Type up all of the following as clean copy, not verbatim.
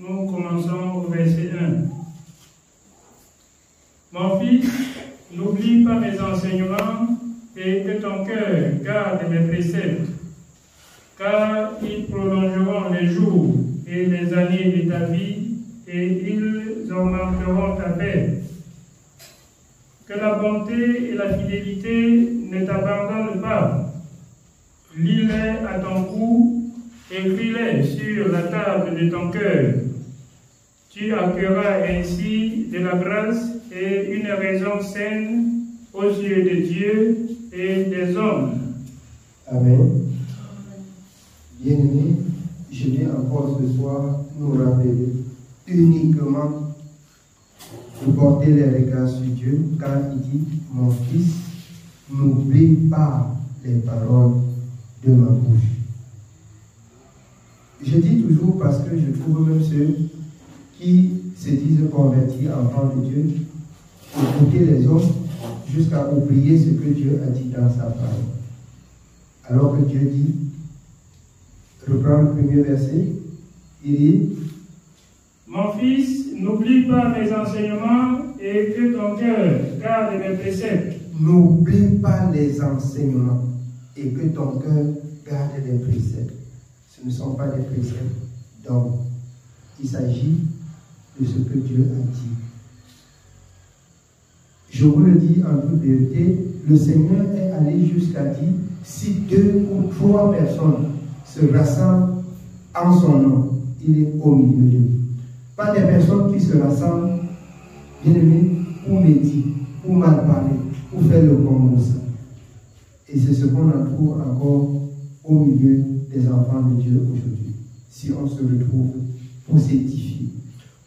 Nous commençons au verset 1. Mon fils, n'oublie pas mes enseignements et que ton cœur garde mes préceptes, car ils prolongeront les jours et les années de ta vie et ils augmenteront ta paix. Que la bonté et la fidélité ne t'abandonnent pas. Lis-les à ton cou, écris-les sur la table de ton cœur. Tu accueilleras ainsi de la grâce et une raison saine aux yeux de Dieu et des hommes. Amen. Bien-aimés, je viens encore ce soir nous rappeler uniquement de porter les regards sur Dieu, car il dit, mon fils, n'oublie pas les paroles de ma bouche. Je dis toujours parce que je trouve même ceux qui se disent convertis enfants de Dieu, écouter les hommes jusqu'à oublier ce que Dieu a dit dans sa parole. Alors que Dieu dit, reprends le premier verset, il dit, mon fils, n'oublie pas mes enseignements et que ton cœur garde mes préceptes. N'oublie pas les enseignements et que ton cœur garde les préceptes. Ce ne sont pas des préceptes d'hommes. Il s'agit de ce que Dieu a dit. Je vous le dis en toute vérité, le Seigneur est allé jusqu'à dire, si 2 ou 3 personnes se rassemblent en son nom, il est au milieu d'eux. Pas des personnes qui se rassemblent, bien aimés, pour médire, pour mal parler, pour faire le commerce. Et c'est ce qu'on en trouve encore au milieu des enfants de Dieu aujourd'hui. Si on se retrouve pour s'édifier,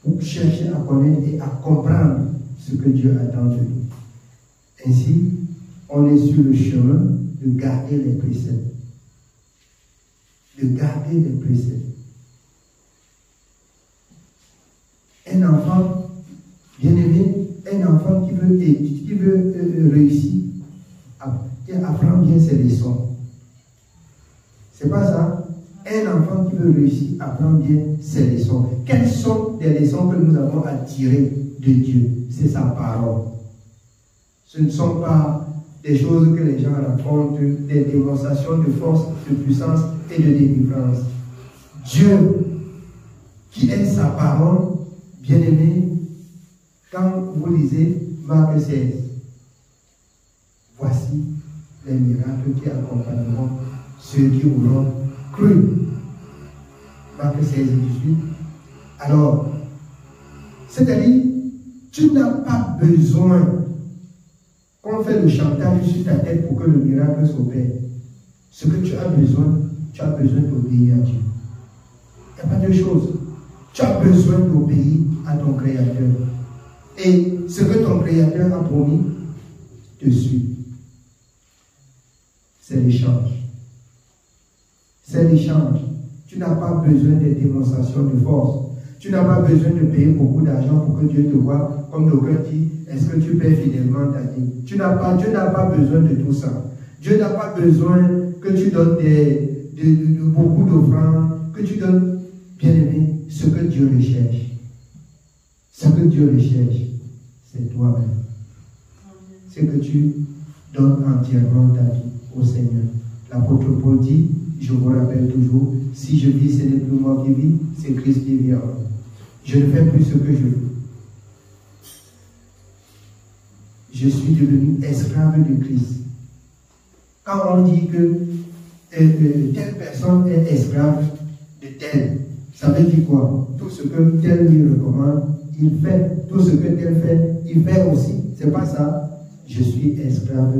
pour chercher à connaître et à comprendre ce que Dieu attend de nous. Ainsi, on est sur le chemin de garder les préceptes. De garder les préceptes. Un enfant, bien aimé, un enfant qui veut réussir, apprend bien ses leçons. C'est pas ça? Un enfant qui veut réussir apprend bien ses leçons. Quelles sont les leçons que nous avons à tirer de Dieu? C'est sa parole. Ce ne sont pas des choses que les gens racontent, des démonstrations de force, de puissance et de délivrance. Dieu, qui est sa parole, bien-aimé, quand vous lisez Marc 16, voici les miracles qui accompagneront ceux qui auront cru. Marc 16 et 18. Alors, c'est-à-dire, tu n'as pas besoin qu'on fait le chantage sur ta tête pour que le miracle s'opère. Ce que tu as besoin d'obéir à Dieu. Il n'y a pas de chose. Tu as besoin d'obéir à ton Créateur. Et ce que ton Créateur a promis te suit. C'est l'échange. C'est l'échange. Tu n'as pas besoin de démonstrations de force. Tu n'as pas besoin de payer beaucoup d'argent pour que Dieu te voie. Comme d'aucuns disent, est-ce que tu paies fidèlement ta dîme? Dieu n'a pas besoin de tout ça. Dieu n'a pas besoin que tu donnes beaucoup d'offrandes, que tu donnes, bien aimé, ce que Dieu recherche. Ce que Dieu recherche, c'est toi-même. C'est que tu donnes entièrement ta vie au Seigneur. L'apôtre Paul dit, je vous rappelle toujours, si je vis, ce n'est plus moi qui vis, c'est Christ qui vit en moi. Je ne fais plus ce que je veux. Je suis devenu esclave de Christ. Quand on dit que telle personne est esclave de telle, ça veut dire quoi? Tout ce que tel lui recommande, il fait. Tout ce que tel fait, il fait aussi. C'est pas ça. Je suis esclave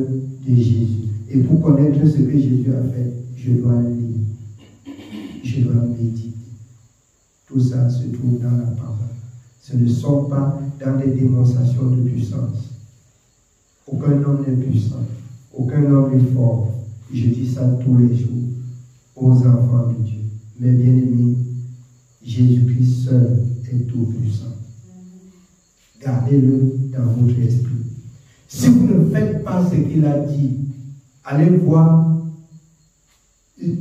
de Jésus. Et pour connaître ce que Jésus a fait, je dois lire. Je dois méditer. Tout ça se trouve dans la parole. Ce ne sont pas dans des démonstrations de puissance. Aucun homme n'est puissant. Aucun homme est fort. Je dis ça tous les jours aux enfants de Dieu. Mais bien aimés, Jésus-Christ seul est tout puissant. Gardez-le dans votre esprit. Si vous ne faites pas ce qu'il a dit, allez voir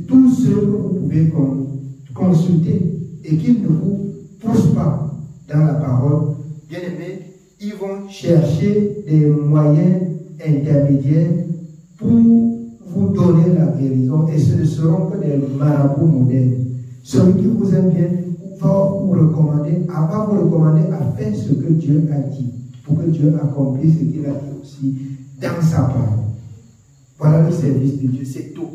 tous ceux que vous pouvez consulter et qu'ils ne vous poussent dans la parole, bien aimés, ils vont chercher des moyens intermédiaires pour vous donner la guérison, et ce ne seront que des marabouts modernes. Celui qui vous aime bien va vous recommander à faire ce que Dieu a dit, pour que Dieu accomplisse ce qu'il a dit aussi dans sa parole. Voilà le service de Dieu, c'est tout.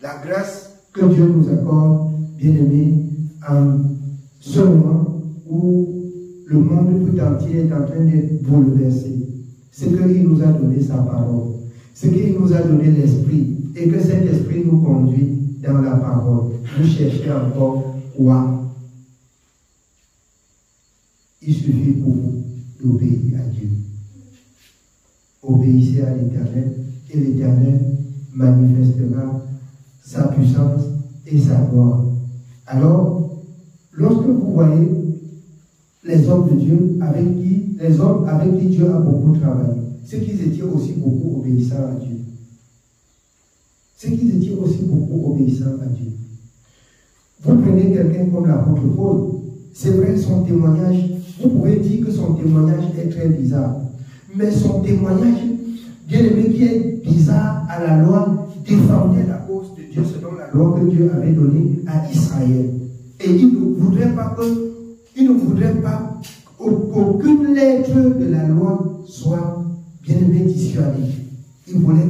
La grâce que Dieu nous accorde, bien aimés, en ce moment où le monde tout entier est en train d'être bouleversé, c'est qu'il nous a donné sa parole, c'est qu'il nous a donné l'esprit, et que cet esprit nous conduit dans la parole. Vous cherchez encore quoi? Il suffit pour vous d'obéir à Dieu. Obéissez à l'Éternel, et l'Éternel manifestera sa puissance et sa gloire. Alors, lorsque vous voyez les hommes de Dieu les hommes avec qui Dieu a beaucoup travaillé, c'est qu'ils étaient aussi beaucoup obéissants à Dieu. C'est qu'ils étaient aussi beaucoup obéissants à Dieu. Vous prenez quelqu'un comme l'apôtre Paul, c'est vrai, son témoignage, vous pouvez dire que son témoignage est très bizarre, mais son témoignage, bien aimé, qui est bizarre à la loi, défendait la cause de Dieu selon la loi que Dieu avait donnée à Israël. Et il ne voudrait pas qu'aucune lettre de la loi soit bien aimée dissuadée. Il voulait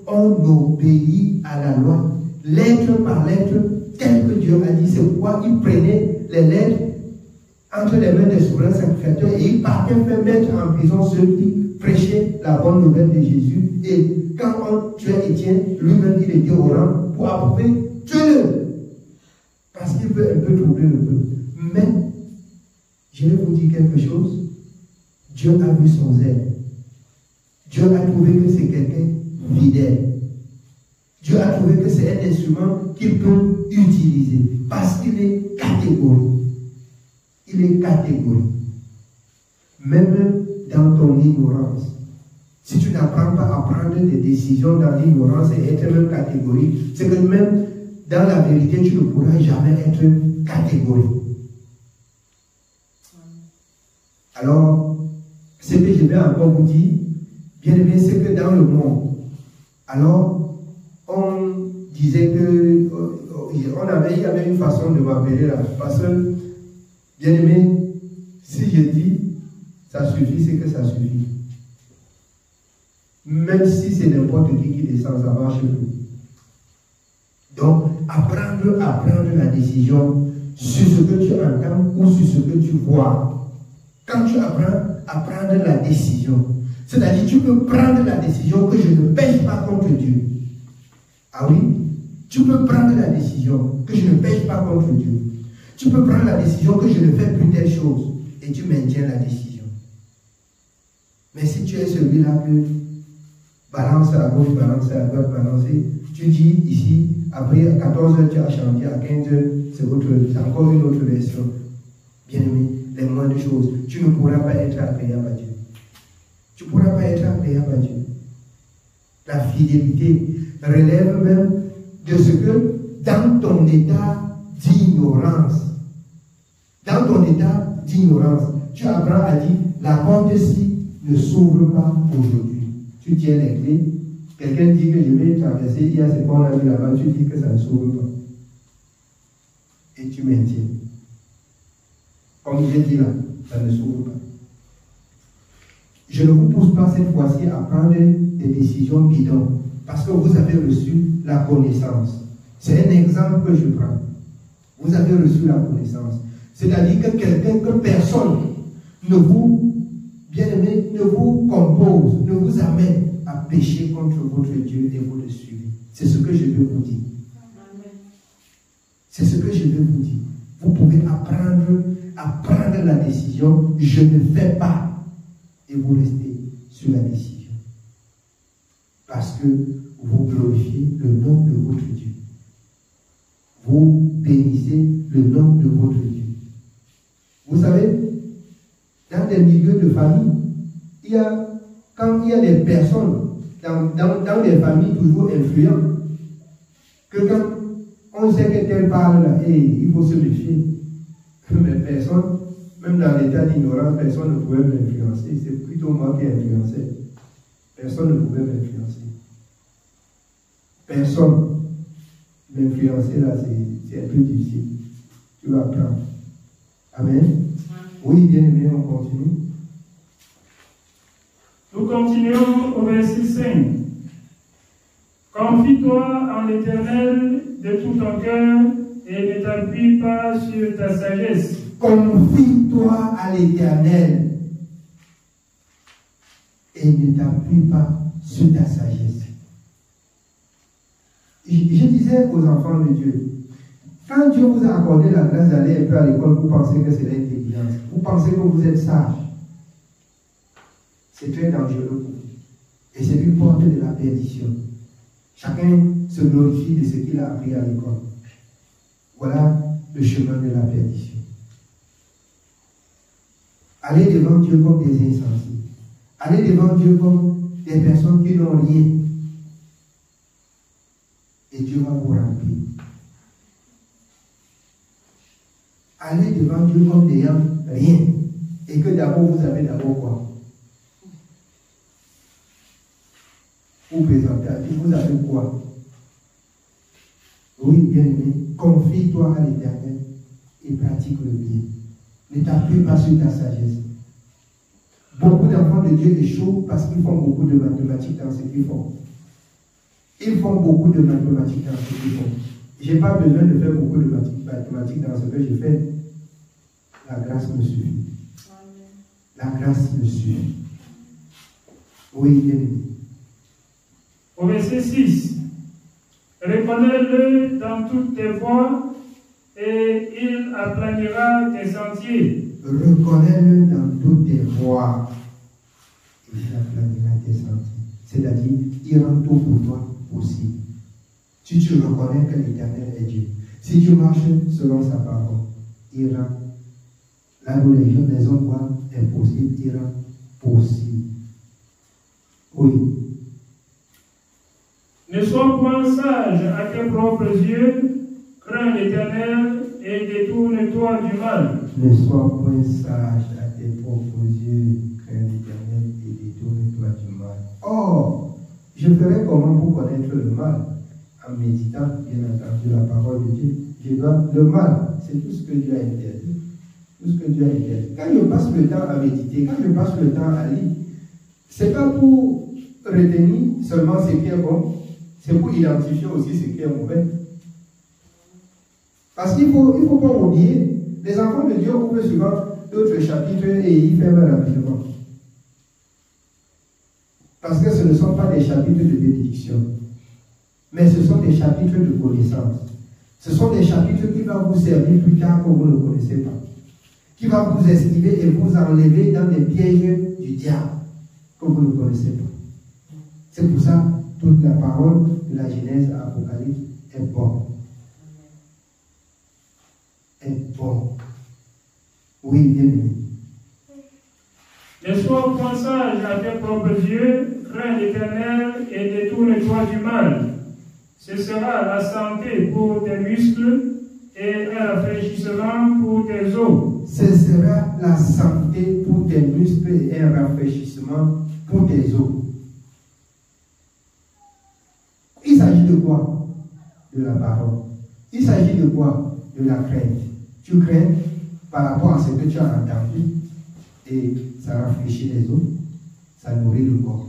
qu'on obéisse à la loi, lettre par lettre, tel que Dieu a dit. C'est pourquoi il prenait les lettres entre les mains des souverains sacrificateurs et il partait faire mettre en prison ceux qui prêchaient la bonne nouvelle de Jésus. Et quand on tuait Étienne, lui-même il était au rang pour approuver Dieu, parce qu'il veut un peu troubler le peuple. Mais je vais vous dire quelque chose. Dieu a vu son zèle. Dieu a trouvé que c'est quelqu'un fidèle. Dieu a trouvé que c'est un instrument qu'il peut utiliser parce qu'il est catégorique. Il est catégorique. Même dans ton ignorance, si tu n'apprends pas à prendre des décisions dans l'ignorance et être même catégorique, c'est que même dans la vérité, tu ne pourras jamais être catégorique. Alors, ce que je vais encore vous dire, bien aimé, c'est que dans le monde, alors, on disait que, il y avait une façon de m'appeler là, parce que, bien aimé, si je dis, ça suffit, c'est que ça suffit. Même si c'est n'importe qui descend, ça marche plus. Donc, apprendre à prendre la décision sur ce que tu entends ou sur ce que tu vois. Quand tu apprends à prendre la décision, c'est-à-dire tu peux prendre la décision que je ne pêche pas contre Dieu. Ah oui? Tu peux prendre la décision que je ne pêche pas contre Dieu. Tu peux prendre la décision que je ne fais plus telle chose et tu maintiens la décision. Mais si tu es celui-là que balance à gauche, balance à droite, balancer, tu dis ici, après à 14h tu as chanté, à 15h c'est encore une autre version. Bien aimé, les moindres choses, tu ne pourras pas être agréable à Dieu. Tu ne pourras pas être agréable à Dieu. La fidélité relève même de ce que dans ton état d'ignorance, tu apprends à dire, la porte-ci ne s'ouvre pas aujourd'hui. Tu tiens les clés, quelqu'un dit que je vais traverser, il y a ce qu'on a vu là-bas, tu dis que ça ne s'ouvre pas. Et tu maintiens. Comme j'ai dit là, ça ne s'ouvre pas. Je ne vous pousse pas cette fois-ci à prendre des décisions bidons, parce que vous avez reçu la connaissance. C'est un exemple que je prends. Vous avez reçu la connaissance. C'est-à-dire que quelqu'un, que personne ne vous, bien aimé, ne vous compose, ne vous amène à pécher contre votre Dieu et vous le suivez. C'est ce que je veux vous dire. C'est ce que je veux vous dire. Vous pouvez apprendre à prendre la décision, je ne fais pas, et vous restez sur la décision. Parce que vous glorifiez le nom de votre Dieu. Vous bénissez le nom de votre Dieu. Vous savez, dans des milieux de famille, quand il y a des personnes, dans des familles toujours influentes, que quand on sait que tel parle là, il faut se méfier. Mais Même dans l'état d'ignorance, personne ne pouvait m'influencer. C'est plutôt moi qui influençais. Personne ne pouvait m'influencer. Personne. M'influencer là, c'est un peu difficile. Tu vas apprendre. Amen. Oui, bien aimé, on continue. Nous continuons au verset 5. Confie-toi en l'Éternel de tout ton cœur et ne t'appuie pas sur ta sagesse. Confie-toi à l'Éternel et ne t'appuie pas sur ta sagesse. Je disais aux enfants de Dieu, quand Dieu vous a accordé la grâce d'aller un peu à l'école, vous pensez que c'est l'intelligence. Vous pensez que vous êtes sage. C'est très dangereux pour vous. Et c'est une porte de la perdition. Chacun se glorifie de ce qu'il a appris à l'école. Voilà le chemin de la perdition. Allez devant Dieu comme des insensés. Allez devant Dieu comme des personnes qui n'ont rien. Et Dieu va vous remplir. Allez devant Dieu comme n'ayant rien. Et que d'abord vous avez d'abord quoi? Vous présentez à Dieu, vous avez quoi? Oui, bien aimé, confie-toi à l'Éternel et pratique le bien. Ne t'appuie pas sur ta sagesse. Beaucoup d'enfants de Dieu échouent parce qu'ils font beaucoup de mathématiques dans ce qu'ils font. Ils font beaucoup de mathématiques dans ce qu'ils font. Je n'ai pas besoin de faire beaucoup de mathématiques dans ce que je fais. La grâce me suffit. La grâce me suffit. Oui, bien aimé. Au verset 6. Reconnais-le dans toutes tes voies et il aplanira tes sentiers. Reconnais-le dans toutes tes voies et il aplanira tes sentiers. C'est-à-dire, il rend tout pour toi possible. Si tu reconnais que l'Éternel est Dieu, si tu marches selon sa parole, il rend là où les hommes voient impossible, il rend possible. Oui. Ne sois point sage à tes propres yeux, crains l'Éternel et détourne-toi du mal. Ne sois point sage à tes propres yeux, crains l'Éternel et détourne-toi du mal. Or, je ferai comment pour connaître le mal? En méditant, bien entendu, la parole de Dieu. Le mal, c'est tout ce que Dieu a interdit. Tout ce que Dieu a interdit. Quand je passe le temps à méditer, quand je passe le temps à lire, c'est pas pour retenir seulement ce qui est bon, c'est pour identifier aussi ce qui est mauvais. Parce qu'il ne faut pas oublier, les enfants de Dieu ouvrent souvent d'autres chapitres et ils ferment rapidement. Parce que ce ne sont pas des chapitres de bénédiction, mais ce sont des chapitres de connaissance. Ce sont des chapitres qui vont vous servir plus tard que vous ne connaissez pas. Qui vont vous esquiver et vous enlever dans des pièges du diable que vous ne connaissez pas. C'est pour ça que toute la parole de la Genèse à l'Apocalypse est bonne. Est bonne. Oui, bien aimé. Ne sois point sage à tes propres yeux, crains l'Éternel et détourne-toi du mal. Ce sera la santé pour tes muscles et un rafraîchissement pour tes os. Ce sera la santé pour tes muscles et un rafraîchissement pour tes os. Il s'agit de quoi? De la parole. Il s'agit de quoi? De la crainte. Tu crains par rapport à ce que tu as entendu et ça rafraîchit les os, ça nourrit le corps.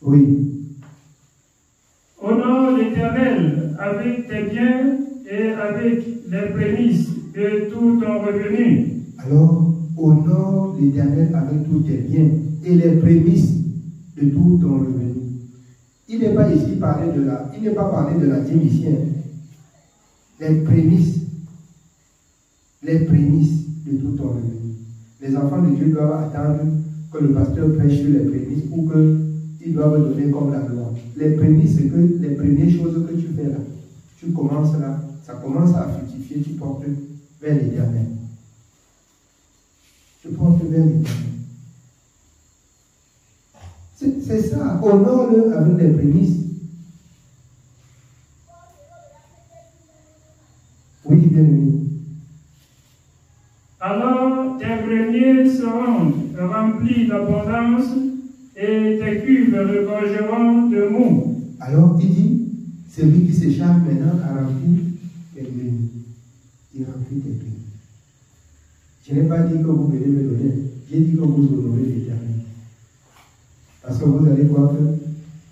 Oui. Honore l'Éternel avec tes biens et avec les prémices de tout ton revenu. Alors, honore l'Éternel avec tous tes biens et les prémices de tout ton revenu. Il n'est pas ici parlé de la, il n'est pas parlé de la dîme ici. Les prémices de tout ton revenu. Les enfants de Dieu doivent attendre que le pasteur prêche sur les prémices ou qu'ils doivent donner comme la loi. Les prémices, c'est que les premières choses que tu fais là, tu commences là, ça commence à fructifier, tu portes vers l'Éternel. Tu portes vers l'Éternel. C'est ça, honore-le avec les prémices. Oui, bien aimé. Alors tes greniers seront remplis d'abondance et tes cuves regorgeront de mou. Alors il dit, celui qui s'échappe maintenant a rempli tes greniers. Il remplit tes greniers. Je n'ai pas dit que vous venez me donner, j'ai dit que vous honorez l'Éternel. Parce que vous allez voir que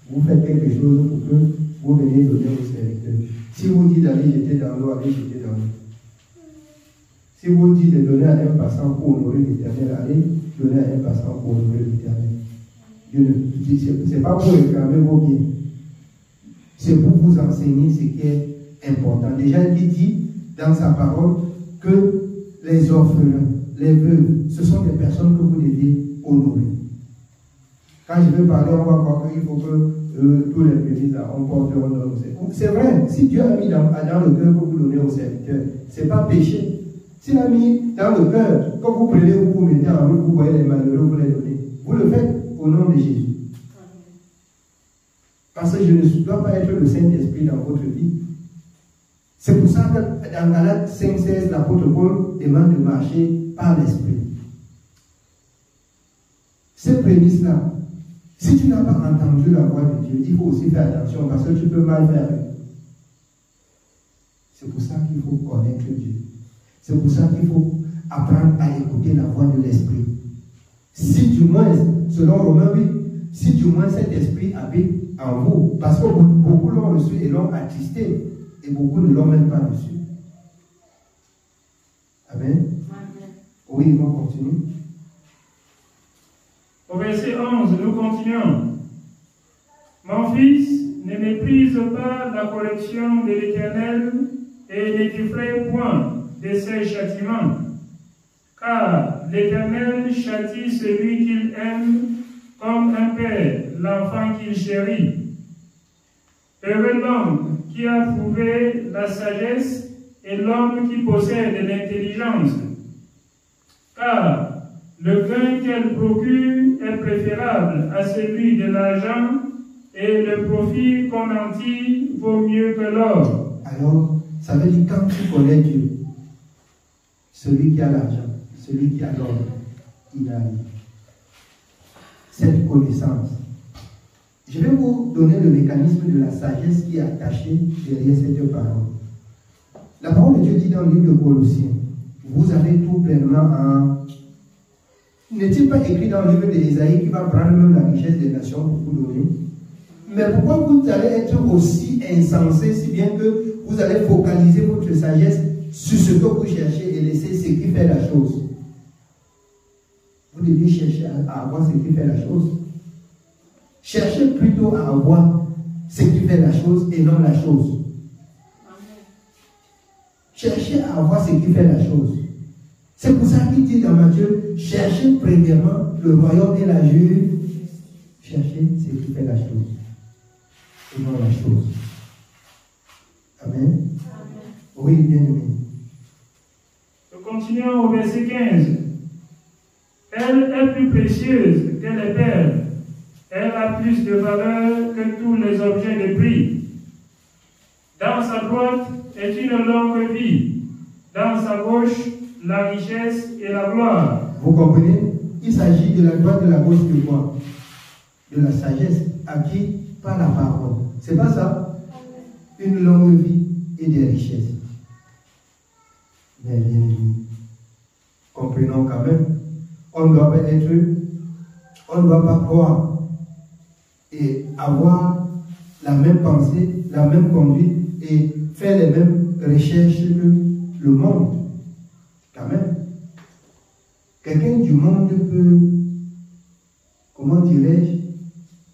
vous faites quelque chose pour que vous veniez donner aux serviteurs. Si vous dites d'aller jeter dans l'eau, allez jeter dans l'eau. Si vous dites de donner à un passant pour honorer l'Éternel, allez donner à un passant pour honorer l'Éternel. Ce n'est pas pour réclamer vos biens. C'est pour vous enseigner ce qui est important. Déjà, il dit dans sa parole que les orphelins, les veuves, ce sont des personnes que vous devez honorer. Quand je vais parler, on va croire qu'il faut que tous les bénis on porte un homme. C'est vrai, si Dieu a mis dans le cœur que vous donnez aux serviteurs, ce n'est pas péché. S'il a mis dans le cœur, quand vous prenez, vous vous mettez en route, vous voyez les malheureux, vous les donnez. Vous le faites au nom de Jésus. Parce que je ne dois pas être le Saint-Esprit dans votre vie. C'est pour ça que dans Galates 5,16, l'apôtre Paul demande de marcher par l'Esprit. Ces prémices-là, si tu n'as pas entendu la voix de Dieu, il faut aussi faire attention parce que tu peux mal faire. C'est pour ça qu'il faut connaître Dieu. C'est pour ça qu'il faut apprendre à écouter la voix de l'Esprit. Si du moins, selon Romains 8, si du moins cet esprit habite en vous, parce que beaucoup l'ont reçu et l'ont attristé, et beaucoup ne l'ont même pas reçu. Amen. Oui, on continue. Au verset 11, nous continuons. Mon fils, ne méprise pas la correction de l'Éternel et ne t'effraie point de ses châtiments. Car l'Éternel châtie celui qu'il aime comme un père, l'enfant qu'il chérit. Heureux l'homme qui a trouvé la sagesse et l'homme qui possède l'intelligence. Car le gain qu'elle procure est préférable à celui de l'argent et le profit qu'on en tire vaut mieux que l'or. Alors, ça veut dire quand tu connais Dieu, celui qui a l'argent, celui qui a l'or, il a cette connaissance. Je vais vous donner le mécanisme de la sagesse qui est attaché derrière cette parole. La parole de Dieu dit dans le livre de Colossiens, vous avez tout pleinement en... N'est-il pas écrit dans le livre d'Ésaïe qui va prendre même la richesse des nations pour vous donner? Mais pourquoi vous allez être aussi insensé, si bien que vous allez focaliser votre sagesse sur ce que vous cherchez et laisser ce qui fait la chose? Vous devez chercher à avoir ce qui fait la chose. Cherchez plutôt à avoir ce qui fait la chose et non la chose. Cherchez à avoir ce qui fait la chose. C'est pour ça qu'il dit dans Matthieu, cherchez premièrement le royaume et la justice. Cherchez ce qui fait la chose et non la chose. Amen. Amen. Oui, bien aimé. Nous continuons au verset 15. Elle est plus précieuse que les perles. Elle a plus de valeur que tous les objets de prix. Dans sa droite est une longue vie. Dans sa gauche, la richesse et la gloire. Vous comprenez? Il s'agit de la droite et de la gauche de quoi? De la sagesse acquise par la parole. C'est pas ça? Une longue vie et des richesses. Mais bien aimé, comprenons quand même, on ne doit pas être, on ne doit pas croire et avoir la même pensée, la même conduite et faire les mêmes recherches que le monde. Quand même. Quelqu'un du monde peut, comment dirais-je,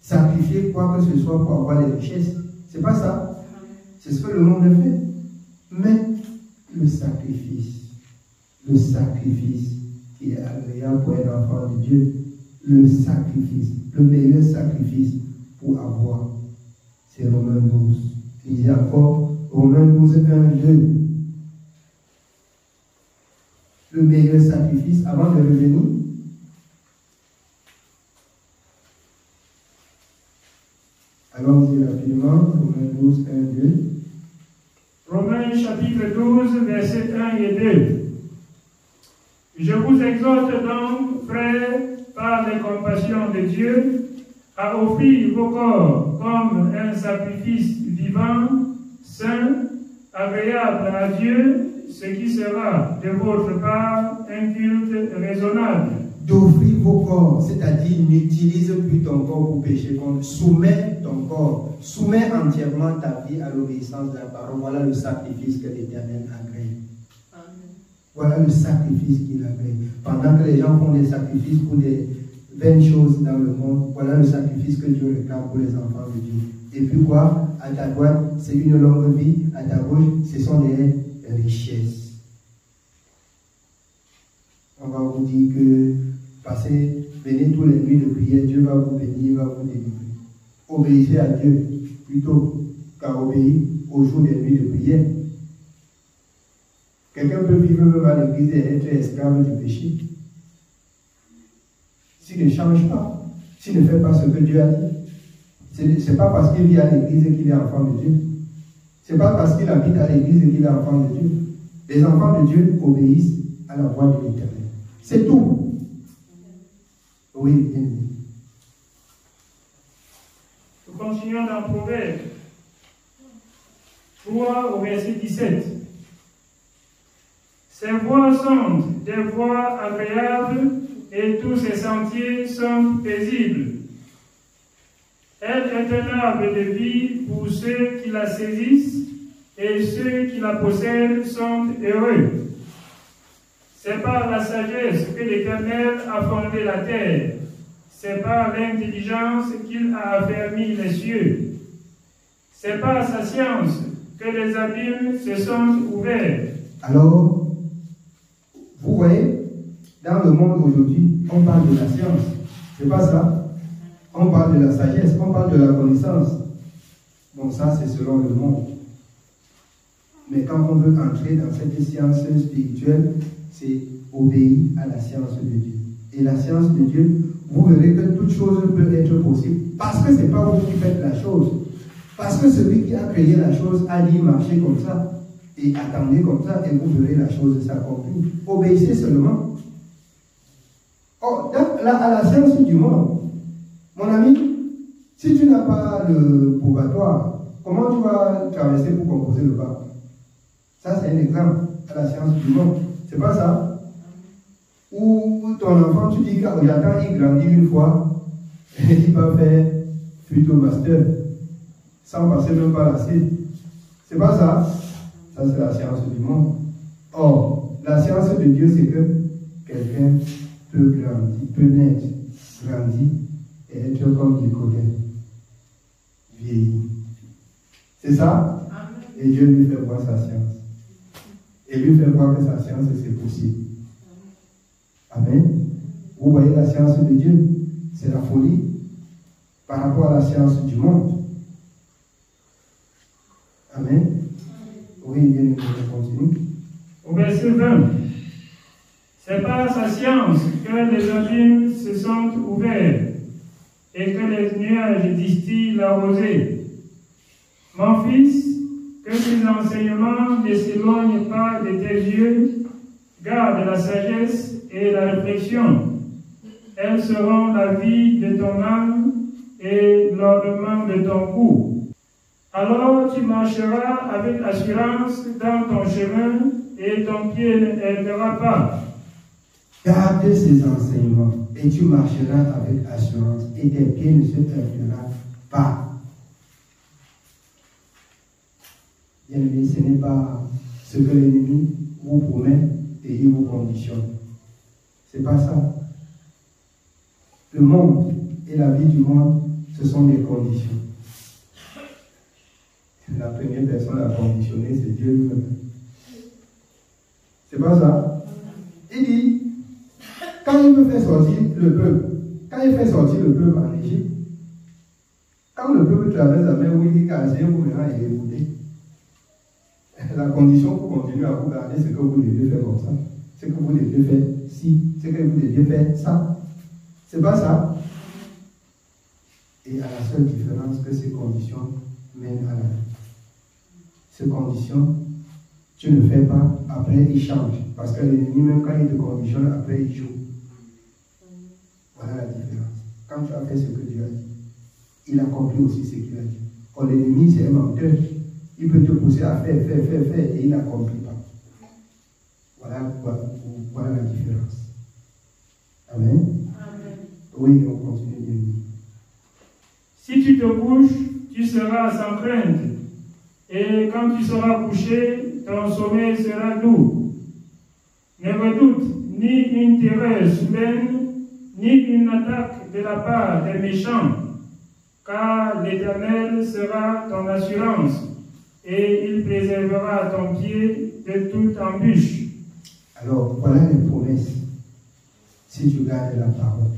sacrifier quoi que ce soit pour avoir les richesses. C'est pas ça. C'est ce que le monde fait. Mais le sacrifice qui est agréable pour un enfant de Dieu, le sacrifice, le meilleur sacrifice pour avoir, c'est Romains 12. Il y a encore Romains 12, 1, 2. Le meilleur sacrifice avant de revenir. Allons-y rapidement, Romains 12, 1, 2. Romains chapitre 12, versets 1 et 2. Je vous exhorte donc, frères, par les compassions de Dieu, à offrir vos corps comme un sacrifice vivant, saint, agréable à Dieu, ce qui sera de votre part un culte raisonnable. D'offrir vos corps, c'est-à-dire n'utilise plus ton corps pour pécher contre, soumets ton corps, soumets entièrement ta vie à l'obéissance de la parole. Voilà le sacrifice que l'Éternel agrée. Voilà le sacrifice qu'il agrée. Pendant que les gens font des sacrifices pour des vaines choses dans le monde, voilà le sacrifice que Dieu réclame pour les enfants de Dieu. Et puis quoi? À ta droite, c'est une longue vie, à ta gauche, ce sont des richesses. On va vous dire que venez tous les nuits de prière, Dieu va vous bénir, il va vous délivrer. Obéissez à Dieu plutôt qu'à obéir au jour des nuits de prière. Quelqu'un peut vivre même à l'église et être esclave du péché. S'il ne change pas, s'il ne fait pas ce que Dieu a dit, ce n'est pas parce qu'il vit à l'église qu'il est enfant de Dieu. Ce n'est pas parce qu'il habite à l'église qu'il est enfant de Dieu. Les enfants de Dieu obéissent à la voix de l'Éternel. C'est tout. Oui, bien. Nous continuons dans Proverbe 3 au verset 17. Ses voies sont des voies agréables et tous ses sentiers sont paisibles. Elle est un arbre de vie pour ceux qui la saisissent et ceux qui la possèdent sont heureux. C'est par la sagesse que l'Éternel a fondé la terre. C'est par l'intelligence qu'il a affermi les cieux. C'est par sa science que les abîmes se sont ouverts. Alors, vous voyez, dans le monde aujourd'hui, on parle de la science. C'est pas ça. On parle de la sagesse, on parle de la connaissance. Bon, ça, c'est selon le monde. Mais quand on veut entrer dans cette science spirituelle, c'est obéir à la science de Dieu. Et la science de Dieu, vous verrez que toute chose peut être possible. Parce que ce n'est pas vous qui faites la chose. Parce que celui qui a créé la chose a dit marchez comme ça. Et attendez comme ça, et vous verrez la chose s'accomplir. Obéissez seulement. Oh, à la science du monde, mon ami, si tu n'as pas le purgatoire, comment tu vas traverser pour composer le pape? Ça, c'est un exemple à la science du monde. C'est pas ça? Ou ton enfant, tu dis qu'attends, il grandit une fois, et il va faire plutôt master, sans passer même par la suite. C'est pas ça? Ça, c'est la science du monde. Or, la science de Dieu, c'est que quelqu'un peut grandir, peut naître, grandir, et être comme Nicodème, vieillir. C'est ça? Et Dieu lui fait voir sa science. Et lui fait voir que sa science, c'est possible. Amen. Vous voyez la science de Dieu, c'est la folie par rapport à la science du monde. Amen. Oui, bien, on continue. Au verset 20. C'est par sa science que les abîmes se sont ouverts et que les nuages distillent la rosée. Mon fils, que tes enseignements ne s'éloignent pas de tes yeux, garde la sagesse et la réflexion. Elles seront la vie de ton âme et l'ornement de ton cou. Alors tu marcheras avec assurance dans ton chemin et ton pied ne errera pas. Garde ces enseignements et tu marcheras avec assurance et tes pieds ne se heurteront pas. Bien aimé, ce n'est pas ce que l'ennemi vous promet et il vous conditionne. C'est pas ça. Le monde et la vie du monde, ce sont des conditions. La première personne à conditionner, c'est Dieu lui-même. C'est pas ça. Il dit, quand il veut faire sortir le peuple, quand il fait sortir le peuple en Égypte, quand le peuple traverse la mer, où il dit qu'Azé vous verra et écoutez, la condition pour continuer à vous garder, c'est que vous devez faire comme ça. C'est que vous devez faire ci, c'est que vous devez faire ça. C'est pas ça. Et à la seule différence que ces conditions mènent à la vie. Ces conditions, tu ne fais pas, après il change. Parce que l'ennemi, même quand il te conditionne, après il joue. Voilà la différence. Quand tu as fait ce que Dieu a dit, il accomplit aussi ce qu'il a dit. Quand l'ennemi, c'est un menteur, il peut te pousser à faire, et il n'accomplit pas. Voilà la différence. Amen. Amen. Oui, on continue de lire. Si tu te couches, tu seras sans crainte. Et quand tu seras couché, ton sommeil sera doux. Ne redoute ni une terreur soudaine, ni une attaque de la part des méchants, car l'Éternel sera ton assurance, et il préservera ton pied de toute embûche. Alors, voilà les promesses, si tu gardes la parole.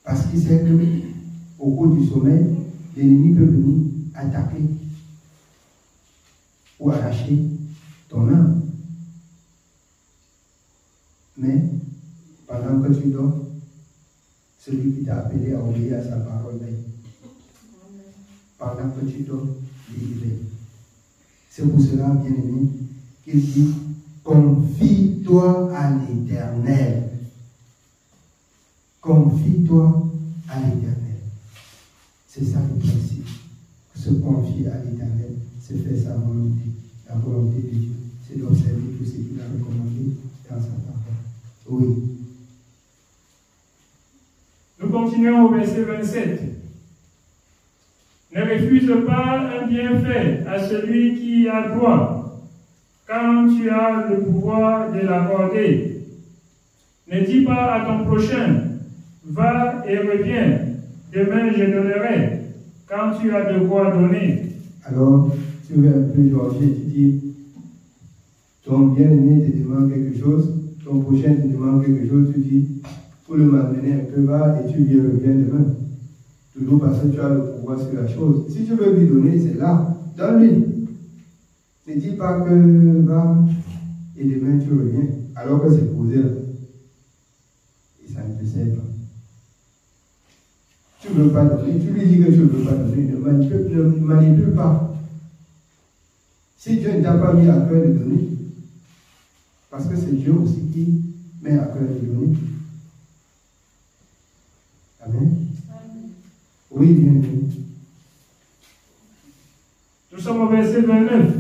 Parce qu'il sait qu'au cours du sommeil, l'ennemi peut venir attaquer ou arracher ton âme. Mais, pendant que tu dors, celui qui t'a appelé à obéir à sa parole veille. Pendant que tu dors, il veille. C'est pour cela, bien-aimé, qu'il dit, confie-toi à l'Éternel. Confie-toi à l'Éternel. C'est ça le principe. Se confier à l'Éternel, c'est faire sa volonté. La volonté de Dieu, c'est d'observer tout ce qu'il a recommandé dans sa parole. Oui. Nous continuons au verset 27. Ne refuse pas un bienfait à celui qui a droit, quand tu as le pouvoir de l'accorder. Ne dis pas à ton prochain, va et reviens, demain je donnerai, quand tu as de quoi donner. Alors, tu veux un peu changer, tu dis, ton bien-aimé te demande quelque chose, ton prochain te demande quelque chose, tu dis, pour le malmener un peu, va et tu lui reviens demain. Toujours parce que tu as le pouvoir sur la chose. Si tu veux lui donner, c'est là, donne-lui. Ne dis pas que va et demain tu reviens, alors que c'est posé là. Et ça ne te sert pas. Tu ne veux pas donner, tu lui dis que tu ne veux pas donner, ne manipule pas. Si Dieu ne t'a pas mis à cœur de donner, parce que c'est Dieu aussi qui met à cœur de donner. Amen. Oui, bien aimé. Nous sommes au verset 29.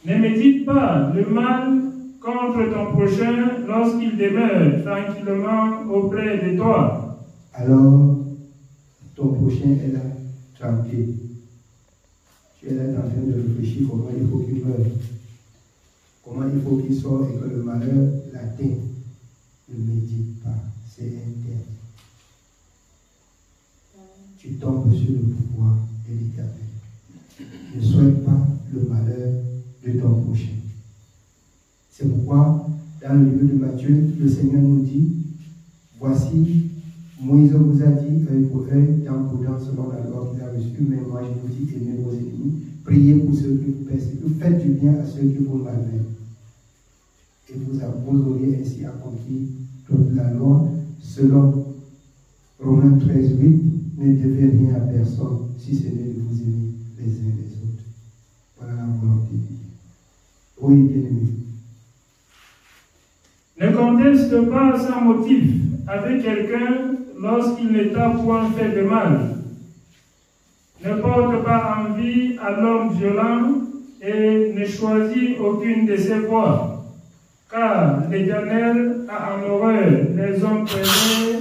Ne médite pas le mal contre ton prochain lorsqu'il demeure tranquillement auprès de toi. Alors, ton prochain est là, tranquille. Tu es là en train de réfléchir comment il faut qu'il meure, comment il faut qu'il sorte et que le malheur l'atteint. Ne médite pas, c'est interdit. Tu tombes sur le pouvoir de l'Éternel. Ne souhaite pas le malheur de ton prochain. C'est pourquoi, dans le livre de Matthieu, le Seigneur nous dit, voici, Moïse vous a dit, œil pour œil, dent pour dent, selon la loi qu'il a reçue, mais moi je vous dis, aimez vos ennemis, priez pour ceux qui vous persécutent, faites du bien à ceux qui vous malmènent. Et vous auriez ainsi accompli toute la loi, selon Romains 13, 8, ne devez rien à personne, si ce n'est de vous aimer les uns les autres. Voilà la volonté de Dieu. Oui, bien-aimé. Ne conteste pas sans motif avec quelqu'un lorsqu'il ne t'a point fait de mal. Ne porte pas envie à l'homme violent et ne choisis aucune de ses voies, car l'Éternel a en horreur les hommes pécheurs,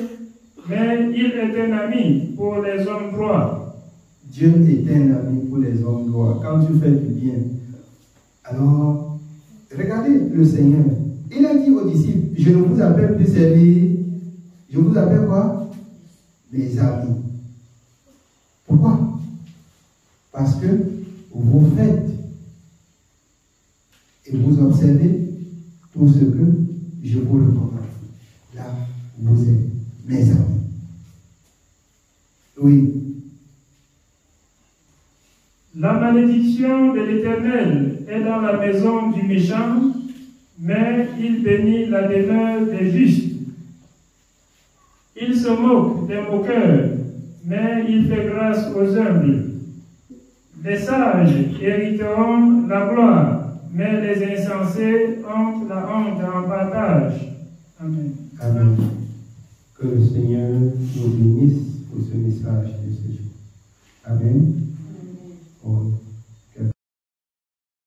mais il est un ami pour les hommes droits. Dieu est un ami pour les hommes droits. Quand tu fais du bien, alors, regardez le Seigneur. Il a dit aux disciples, je ne vous appelle plus servir, je vous appelle quoi? Mes amis. Pourquoi? Parce que vous faites et vous observez tout ce que je vous recommande. Là, vous êtes mes amis. Oui. La malédiction de l'Éternel est dans la maison du méchant, mais il bénit la demeure des justes. Il se moque des moqueurs, mais il fait grâce aux humbles. Les sages hériteront la gloire, mais les insensés ont la honte en partage. Amen. Amen. Que le Seigneur nous bénisse pour ce message de ce jour. Amen.